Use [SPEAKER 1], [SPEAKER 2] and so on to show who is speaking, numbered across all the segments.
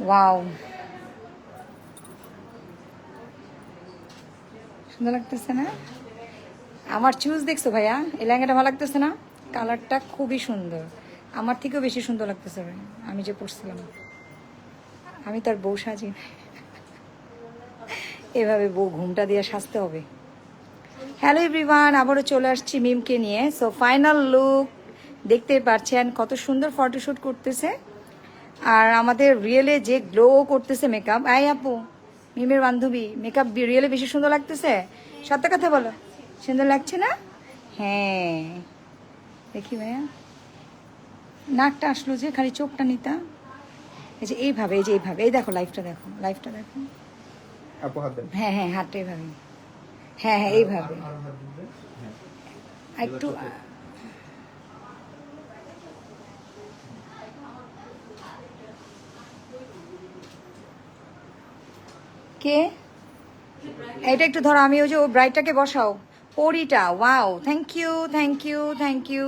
[SPEAKER 1] Wow, সুন্দর লাগতেছে না? আমার চুজ দেখছো ভাইয়া? এই লেহেঙ্গাটা ভালো লাগতেছে না? কালারটা খুবই সুন্দর, আমার থেকেও বেশি সুন্দর লাগতেছে ভাই। আমি যে পরছিলাম, আমি তার বউ সাজি, এভাবে বউ ঘুমটা দিয়ে সাজতে হবে। হ্যালো এভরিওয়ান, আবারও চলে আসছি মিমকে নিয়ে। সো ফাইনাল লুক দেখতে পাচ্ছেন, কত সুন্দর ফটোশ্যুট করতেছে। আর আমাদের রিয়েলে যে গ্লো করতেছে মেকআপ, আই আপু মিমের বান্ধবী, মেকআপ রিয়েলে বেশি সুন্দর লাগতেছে। সত্য কথা বলো, সুন্দর লাগছে না? হ্যাঁ, দেখি ভাইয়া, নাকটা আসলো যে, খালি চোখটা নিতা। এই যে এইভাবে, এই যে এইভাবে, এই দেখো লাইফটা, দেখো লাইফটা দেখো। হ্যাঁ হ্যাঁ, হাতটা এইভাবে, হ্যাঁ হ্যাঁ এইভাবে একটু। কে এটা একটু ধরো, আমি ওই যে ও ব্রাইটটাকে বসাও, পরিটা। Wow, thank you thank you thank you.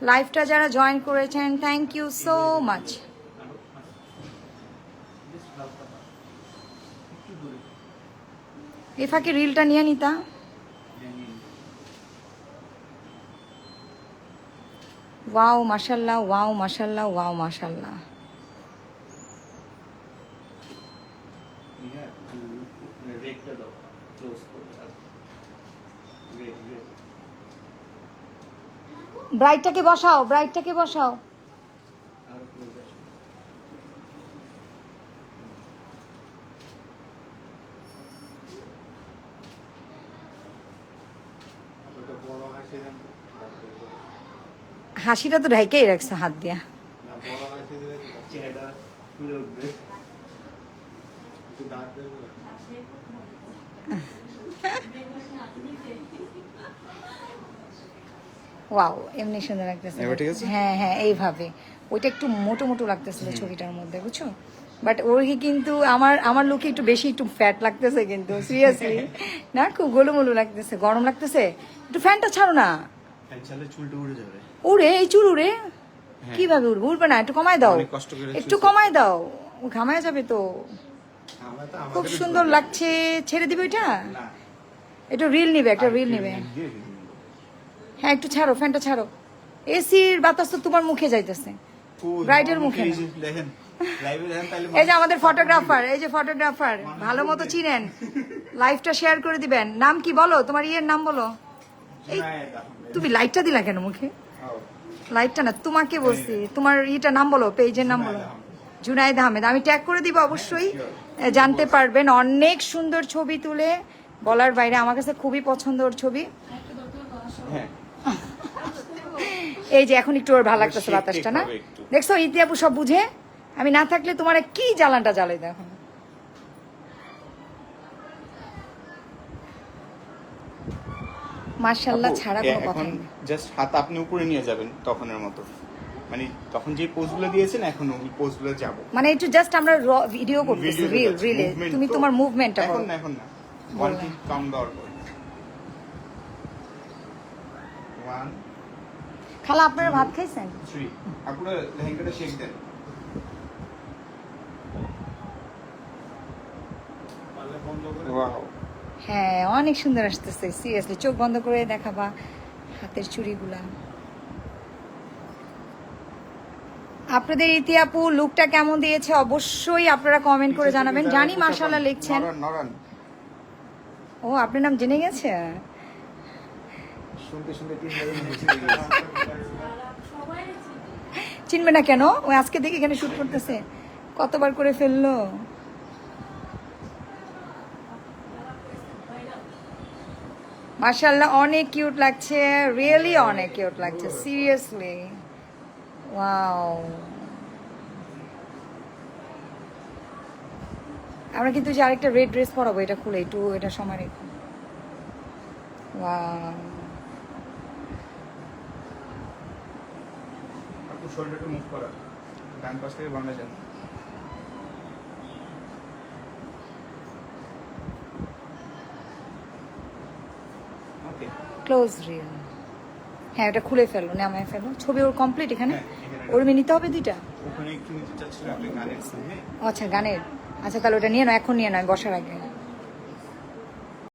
[SPEAKER 1] লাইভটা যারা জয়েন করেছেন, থ্যাংক ইউ সো মাচ। এ ফাঁকে রিলটা নিয়ে নিতা। ওয়াও মাশাল্লাহ, ওয়াও মাশাল্লাহ, ওয়াও মাশাল্লাহ। ব্রাইটটাকে বসাও, ব্রাইটটাকে বসাও। হাসিটা তো ঢাইকেই রাখছে হাত দিয়া। ওয়াও, এমনি সুন্দর লাগতেছে। হ্যাঁ হ্যাঁ, এইভাবে। ওইটা একটু মোটো মোটো লাগতেছিল ছবিটার মধ্যে, বুঝছো? বাট ওই কিন্তু আমার লুকে একটু বেশি, একটু ফ্যাট লাগতেছে কিন্তু, সিরিয়াসলি না, খুব গোলুমোলু লাগতেছে। গরম লাগতেছে, একটু ফ্যানটা ছাড়ো না। উড়ে, এই চুল উড়ে কিভাবে উড়বে? উড়বে না, একটু কমায় দাও, একটু কমায় দাও, ঘামায় যাবে তো। খুব সুন্দর লাগছে, ছেড়ে দিবে এটা। একটু রিল নিবে, একটা রিল নিবে। হ্যাঁ একটু ছাড়ো, ফ্যানটা ছাড়ো। এসির বাতাস তো তোমার মুখে যাইতেছে, ব্রাইডের মুখে না। এই যে আমাদের ফটোগ্রাফার, এই যে ফটোগ্রাফার, ভালো মতো চিনেন। লাইভটা শেয়ার করে দিবেন। নাম কি বলো, তোমার ইয়ের নাম বলো। এই তুমি লাইটটা দিলা কেন মুখে? লাইটটা না, তোমাকে বলছি, তোমার ইটা নাম বলো, পেজের নাম বলো। জুনায়েদ আহমেদ, আমি ট্যাগ করে দিব অবশ্যই, জানতে পারবেন। অনেক সুন্দর ছবি তুলে, বলার বাইরে। আমার কাছে খুবই পছন্দ ওর ছবি। এই যে এখন একটু ওর ভালো লাগতেছে বাতাসটা, না দেখছো? ইতিহাপু সব বুঝে, আমি না থাকলে তোমার কি জ্বালানটা জ্বালাই দেখো। মাশাআল্লাহ ছাড়া কোনো কথা নেই।
[SPEAKER 2] জাস্ট হাত আপনি উপরে নিয়ে যাবেন তখনের মতো, মানে তখন যে পোজগুলো দিয়েছেন এখন ওই পোজগুলো যাব।
[SPEAKER 1] মানে একটু জাস্ট আমরা ভিডিও করতেছি, রিলে তুমি তোমার মুভমেন্টটা করো।
[SPEAKER 2] এখন না, ওয়ান কি কাউন্ট ডাউন করো। 1
[SPEAKER 1] খালা আপনারা ভাত খাইছেন?
[SPEAKER 2] 3 আপুরা লেহেঙ্গাটা শেক দেন। ওয়াও,
[SPEAKER 1] হ্যাঁ অনেক সুন্দর আসতেছে, সিরিয়াসলি। চোখ বন্ধ করে দেখাবা হাতের চুড়িগুলা। আপনাদের ইতিহাপু লুকটা কেমন দিয়েছে অবশ্যই আপনারা কমেন্ট করে জানাবেন। জানি মাশাআল্লাহ লিখছেন। ও আপনার নাম জেনে গেছে,
[SPEAKER 2] শুনতে শুনতে 3
[SPEAKER 1] চিনবে না কেন? ওই আজকে দেখে এখানে শুট করতেছে, কতবার করে ফেললো। মাশাআল্লাহ অনেক কিউট লাগছে, রিয়েলি অনেক কিউট লাগছে, সিরিয়াসলি। ওয়াও, আমরা কিন্তু যে আরেকটা রেড ড্রেস পরাবো, এটা খুলে একটু, এটা সময় রেখো। ওয়াও,
[SPEAKER 2] আপু শোল্ডারটা একটু মুভ করা, ডান পাশ থেকে বামে যান। ওকে,
[SPEAKER 1] ক্লোজ রিল। হ্যাঁ এটা খুলে ফেলো, নামায় ফেলো। ছবি ওর কমপ্লিট এখানে, ওর নিতে হবে 2টা।
[SPEAKER 2] ওখানে একটু নিতে চাচ্ছিলাম একটা গানের সিনে।
[SPEAKER 1] আচ্ছা গানের, আচ্ছা তাহলে ওটা নিয়ে নাও, এখন নিয়ে নয় বসার আগে।